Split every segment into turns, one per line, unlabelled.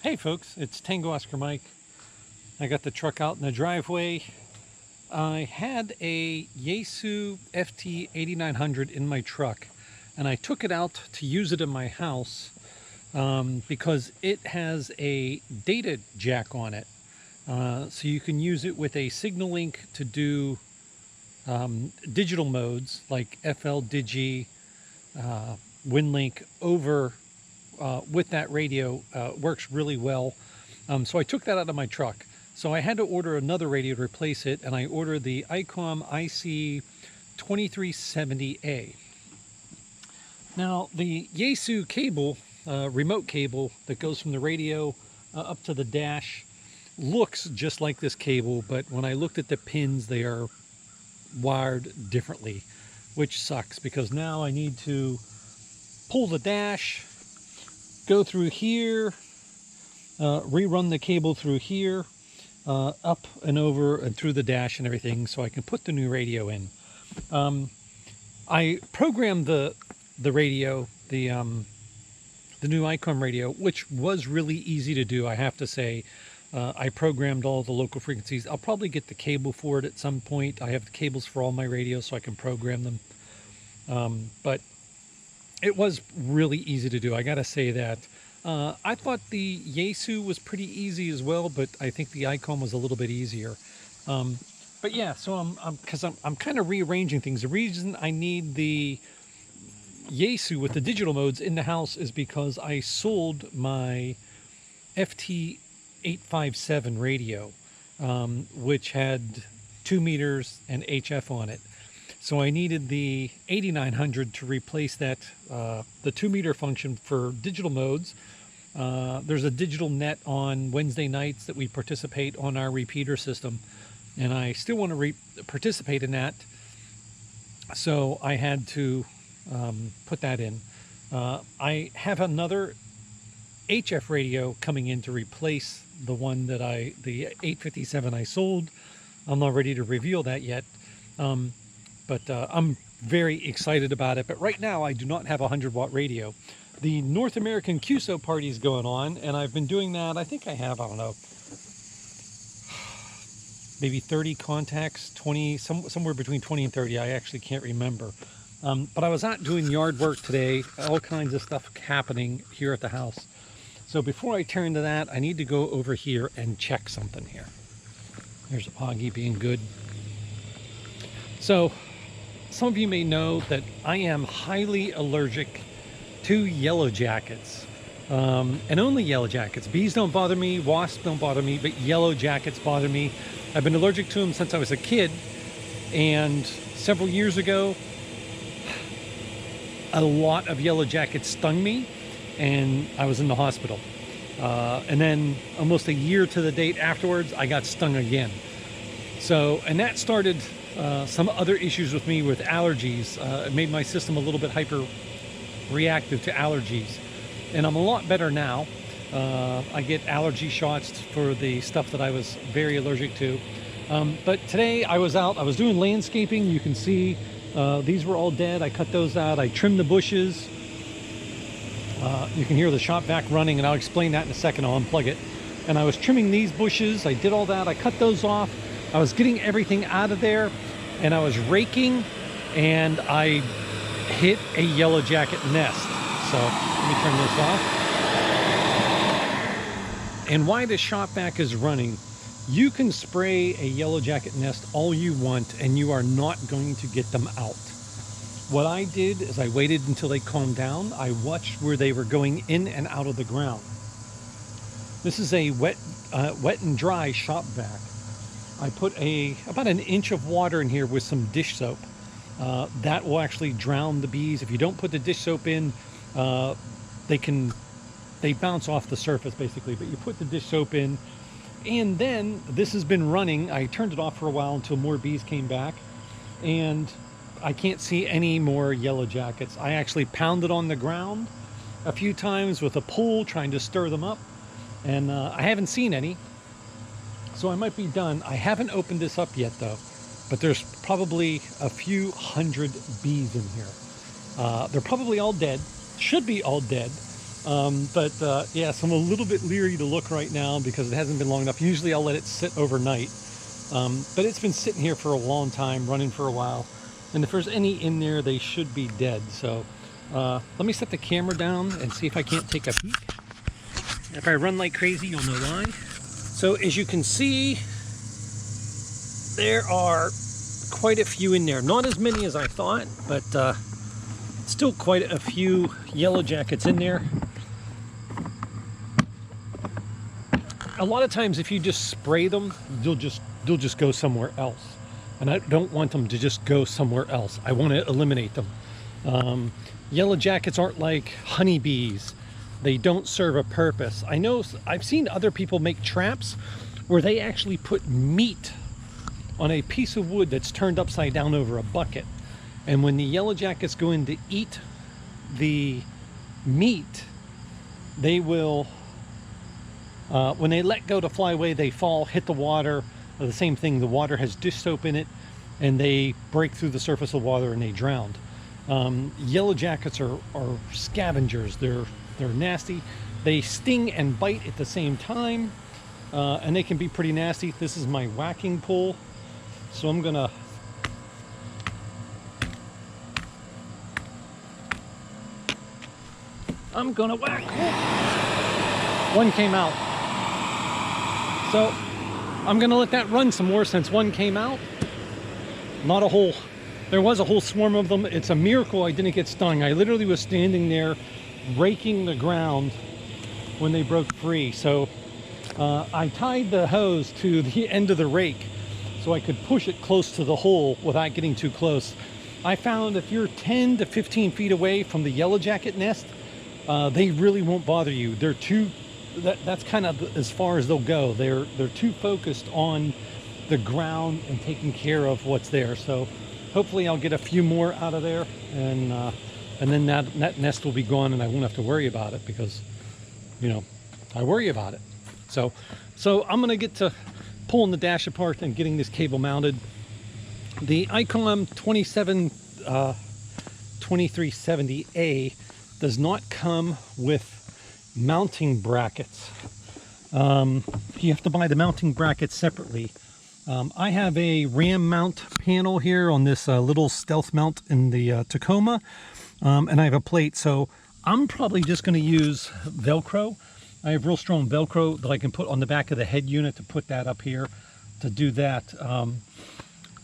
Hey folks, it's Tango Oscar Mike. I got the truck out in the driveway. I had a Yaesu FT 8900 in my truck, and I took it out to use it in my house because it has a data jack on it. So you can use it with a signal link to do digital modes like FL Digi, WinLink over with that radio. Works really well. So I took that out of my truck. So I had to order another radio to replace it, and I ordered the ICOM IC 2370A. Now the Yaesu cable, remote cable that goes from the radio up to the dash, looks just like this cable, but when I looked at the pins, they are wired differently, which sucks because now I need to pull the dash, go through here, rerun the cable through here, up and over and through the dash and everything, so I can put the new radio in. I programmed the radio, the new ICOM radio, which was really easy to do, I have to say. I programmed all the local frequencies. I'll probably get the cable for it at some point. I have the cables for all my radios, so I can program them. But it was really easy to do, I gotta say that. I thought the Yaesu was pretty easy as well, but I think the ICOM was a little bit easier. But yeah, so I'm kind of rearranging things. The reason I need the Yaesu with the digital modes in the house is because I sold my FT 857 radio, which had 2 meters and HF on it. So I needed the 8900 to replace that, the 2 meter function for digital modes. There's a digital net on Wednesday nights that we participate on our repeater system, and I still want to participate in that. So I had to put that in. I have another HF radio coming in to replace the one that the 857 I sold. I'm not ready to reveal that yet. But I'm very excited about it. But right now I do not have a 100-watt radio. The North American QSO party is going on, and I've been doing that. I think I have, I don't know, maybe 30 contacts, 20, somewhere between 20 and 30. I actually can't remember. But I was out doing yard work today, all kinds of stuff happening here at the house. So before I turn to that, I need to go over here and check something here. There's Augie being good. So some of you may know that I am highly allergic to yellow jackets, and only yellow jackets. Bees don't bother me, wasps don't bother me, but yellow jackets bother me. I've been allergic to them since I was a kid, and several years ago, a lot of yellow jackets stung me, and I was in the hospital. And then almost a year to the date afterwards, I got stung again. So, and that started some other issues with me with allergies. It made my system a little bit hyper reactive to allergies, and I'm a lot better now. I get allergy shots for the stuff that I was very allergic to. But today I was out, I was doing landscaping. You can see these were all dead. I cut those out. I trimmed the bushes. You can hear the shop vac running, and I'll explain that in a second. I'll unplug it. And I was trimming these bushes. I did all that. I cut those off. I was getting everything out of there, and I was raking, and I hit a yellow jacket nest. So let me turn this off. And while the shop vac is running, you can spray a yellow jacket nest all you want, and you are not going to get them out. What I did is I waited until they calmed down. I watched where they were going in and out of the ground. This is a wet and dry shop vac. I put about an inch of water in here with some dish soap. That will actually drown the bees. If you don't put the dish soap in, they bounce off the surface basically, but you put the dish soap in, and then this has been running. I turned it off for a while until more bees came back, and I can't see any more yellow jackets. I actually pounded on the ground a few times with a pole trying to stir them up, and I haven't seen any. So I might be done. I haven't opened this up yet though, but there's probably a few hundred bees in here. They're probably all dead, should be all dead. Yeah, so I'm a little bit leery to look right now because it hasn't been long enough. Usually I'll let it sit overnight. But it's been sitting here for a long time, running for a while. And if there's any in there, they should be dead. So let me set the camera down and see if I can't take a peek. If I run like crazy, you'll know why. So as you can see, there are quite a few in there. Not as many as I thought, but still quite a few yellow jackets in there. A lot of times if you just spray them, they'll just go somewhere else. And I don't want them to just go somewhere else. I want to eliminate them. Yellow jackets aren't like honeybees. They don't serve a purpose. I know I've seen other people make traps where they actually put meat on a piece of wood that's turned upside down over a bucket. And when the yellow jackets go in to eat the meat, they will, when they let go to fly away, they fall, hit the water. The same thing, the water has dish soap in it, and they break through the surface of water and they drown. Yellow jackets are scavengers. They're nasty. They sting and bite at the same time, and they can be pretty nasty. This is my whacking pole, so I'm gonna whack. One came out. So I'm gonna let that run some more since one came out. Not a whole, there was a whole swarm of them. It's a miracle I didn't get stung. I literally was standing there raking the ground when they broke free. So I tied the hose to the end of the rake so I could push it close to the hole without getting too close. I found if you're 10 to 15 feet away from the yellow jacket nest, they really won't bother you. They're too, that's kind of as far as they'll go. They're too focused on the ground and taking care of what's there. So hopefully I'll get a few more out of there, and then that nest will be gone and I won't have to worry about it, because, you know, I worry about it. So I'm gonna get to pulling the dash apart and getting this cable mounted. The ICOM 2370A does not come with mounting brackets. You have to buy the mounting brackets separately. I have a RAM mount panel here on this little stealth mount in the Tacoma, and I have a plate, so I'm probably just going to use Velcro. I have real strong Velcro that I can put on the back of the head unit to put that up here to do that,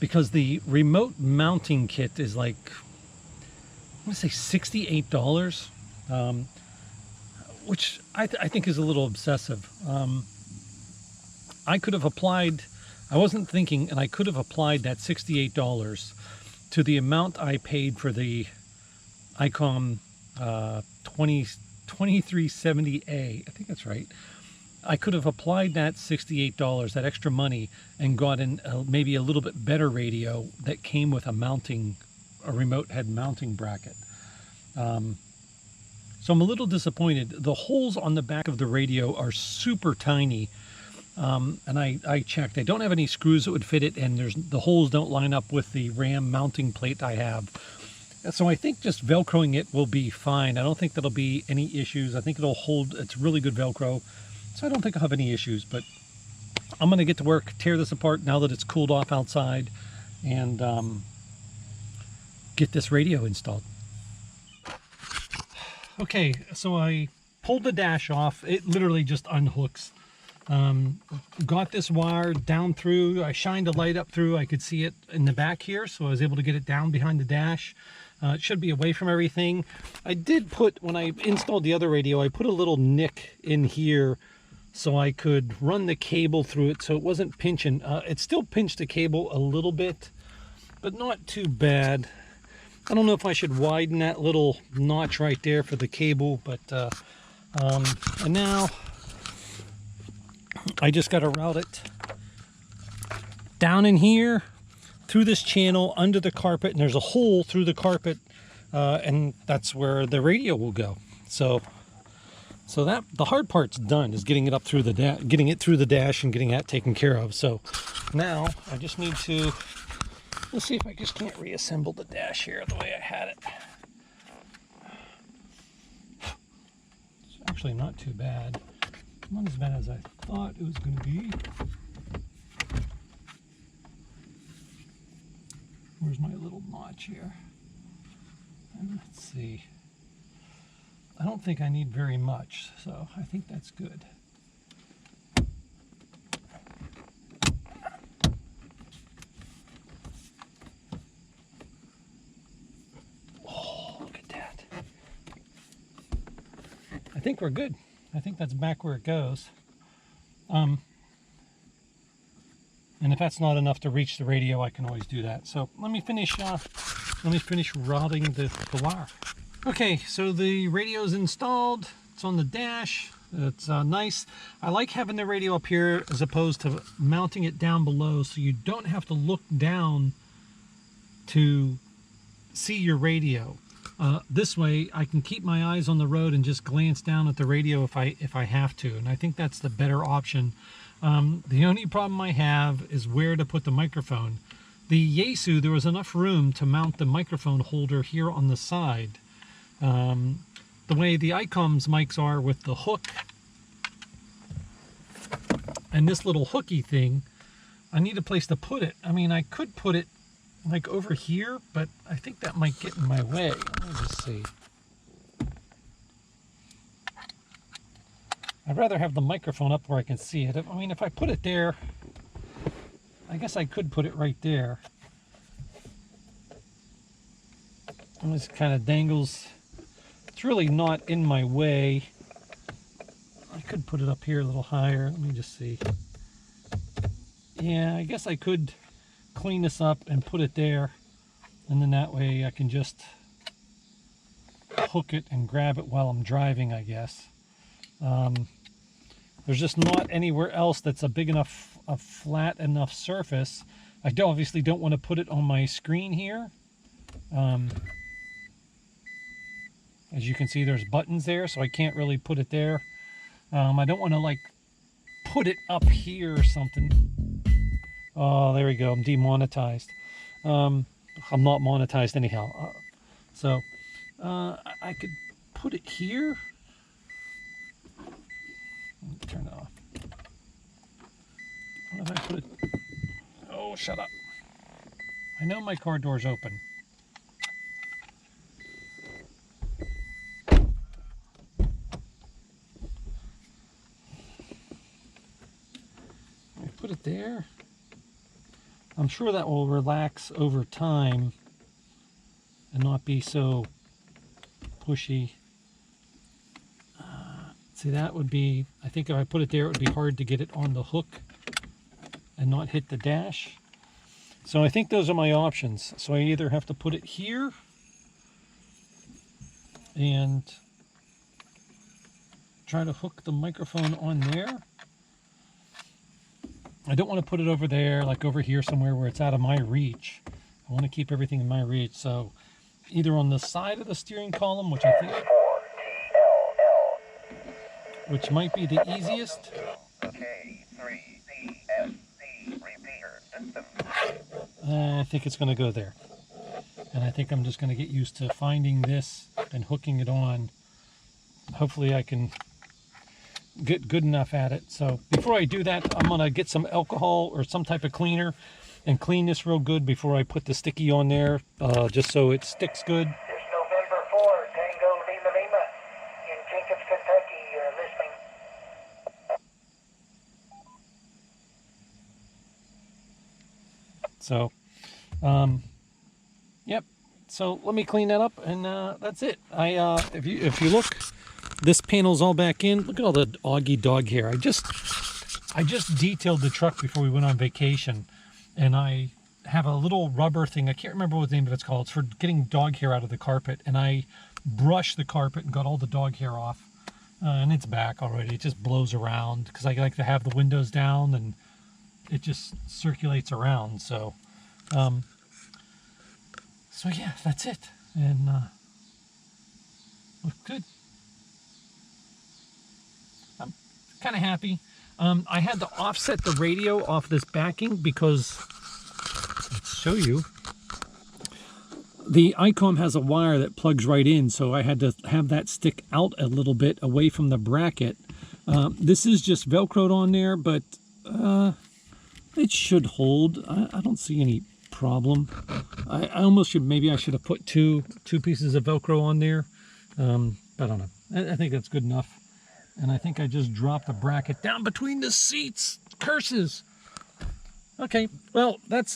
because the remote mounting kit is like, I want to say $68, which I think is a little obsessive. I could have applied, I wasn't thinking, and I could have applied that $68 to the amount I paid for the ICOM 2370A. I think that's right. I could have applied that $68, that extra money, and gotten maybe a little bit better radio that came with a remote head mounting bracket. So I'm a little disappointed. The holes on the back of the radio are super tiny. And I checked. I don't have any screws that would fit it, and the holes don't line up with the RAM mounting plate I have. So I think just Velcroing it will be fine. I don't think that'll be any issues. I think it'll hold. It's really good Velcro, so I don't think I'll have any issues. But I'm going to get to work, tear this apart now that it's cooled off outside, and get this radio installed. Okay, so I pulled the dash off. It literally just unhooks. Got this wire down through. I shined a light up through. I could see it in the back here, so I was able to get it down behind the dash. It should be away from everything. I did put, when I installed the other radio, I put a little nick in here so I could run the cable through it so it wasn't pinching. It still pinched the cable a little bit, but not too bad. I don't know if I should widen that little notch right there for the cable, but and now I just got to route it down in here, through this channel, under the carpet, and there's a hole through the carpet, and that's where the radio will go. So that the hard part's done, is getting it up through the getting it through the dash and getting that taken care of. So now I just need to, let's see if I just can't reassemble the dash here the way I had it. actually not too bad. Not as bad as I thought it was going to be. Where's my little notch here? And let's see. I don't think I need very much, so I think that's good. Oh, look at that. I think we're good. I think that's back where it goes. And if that's not enough to reach the radio, I can always do that. So let me finish routing the wire. Okay, so the radio is installed. It's on the dash. It's nice. I like having the radio up here as opposed to mounting it down below, so you don't have to look down to see your radio. This way, I can keep my eyes on the road and just glance down at the radio if I have to, and I think that's the better option. The only problem I have is where to put the microphone. The Yaesu, there was enough room to mount the microphone holder here on the side. The way the ICOMS mics are with the hook and this little hooky thing, I need a place to put it. I mean, I could put it like over here, but I think that might get in my way. Let me just see. I'd rather have the microphone up where I can see it. I mean, if I put it there, I guess I could put it right there. And this kind of dangles. It's really not in my way. I could put it up here a little higher. Let me just see. Yeah, I guess I could clean this up and put it there. And then that way I can just hook it and grab it while I'm driving, I guess. There's just not anywhere else that's a big enough, a flat enough surface. I obviously don't want to put it on my screen here. As you can see, there's buttons there, so I can't really put it there. I don't want to like put it up here or something. Oh, there we go. I'm demonetized. I'm not monetized anyhow. So I could put it here. Turn it off. What if I put it? Oh, shut up. I know my car door's open. I put it there. I'm sure that will relax over time and not be so pushy. See, that would be, I think if I put it there, it would be hard to get it on the hook and not hit the dash. So I think those are my options. So I either have to put it here and try to hook the microphone on there. I don't want to put it over there, like over here somewhere where it's out of my reach. I want to keep everything in my reach. So either on the side of the steering column, which I think, which might be the easiest. I think it's going to go there. And I think I'm just going to get used to finding this and hooking it on. Hopefully I can get good enough at it. So before I do that, I'm going to get some alcohol or some type of cleaner and clean this real good before I put the sticky on there, just so it sticks good.
It's November 4, Tango Lima Lima in Jacobs, Kentucky, listening.
So, yep. So let me clean that up, and that's it. If you look, this panel's all back in. Look at all the Augie dog hair. I just detailed the truck before we went on vacation, and I have a little rubber thing. I can't remember what the name of it's called. It's for getting dog hair out of the carpet, and I brushed the carpet and got all the dog hair off, and it's back already. It just blows around because I like to have the windows down, and it just circulates around. So so yeah, that's it, and looks good. I'm kind of happy. I had to offset the radio off this backing because, let's show you, The ICOM has a wire that plugs right in, so I had to have that stick out a little bit away from the bracket. This is just Velcroed on there, but it should hold. I don't see any problem. I almost should, maybe I should have put two pieces of Velcro on there. I don't know. I think that's good enough. And I think I just dropped the bracket down between the seats. Curses. Okay, well, that's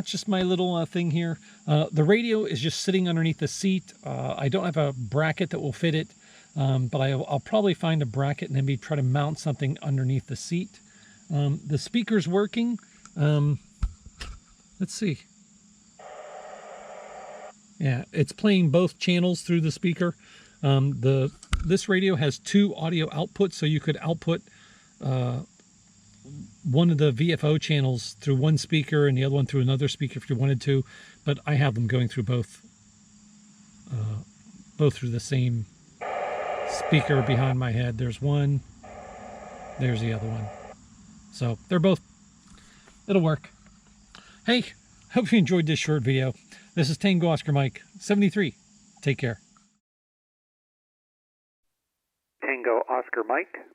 just my little thing here. The radio is just sitting underneath the seat. I don't have a bracket that will fit it, but I'll probably find a bracket and then maybe try to mount something underneath the seat. The speaker's working. Let's see. Yeah, it's playing both channels through the speaker. This radio has 2 audio outputs, so you could output one of the VFO channels through one speaker and the other one through another speaker if you wanted to, but I have them going through both through the same speaker behind my head. There's one, there's the other one. So they're both, it'll work. Hey, hope you enjoyed this short video. This is Tango Oscar Mike 73. Take care.
Tango Oscar Mike,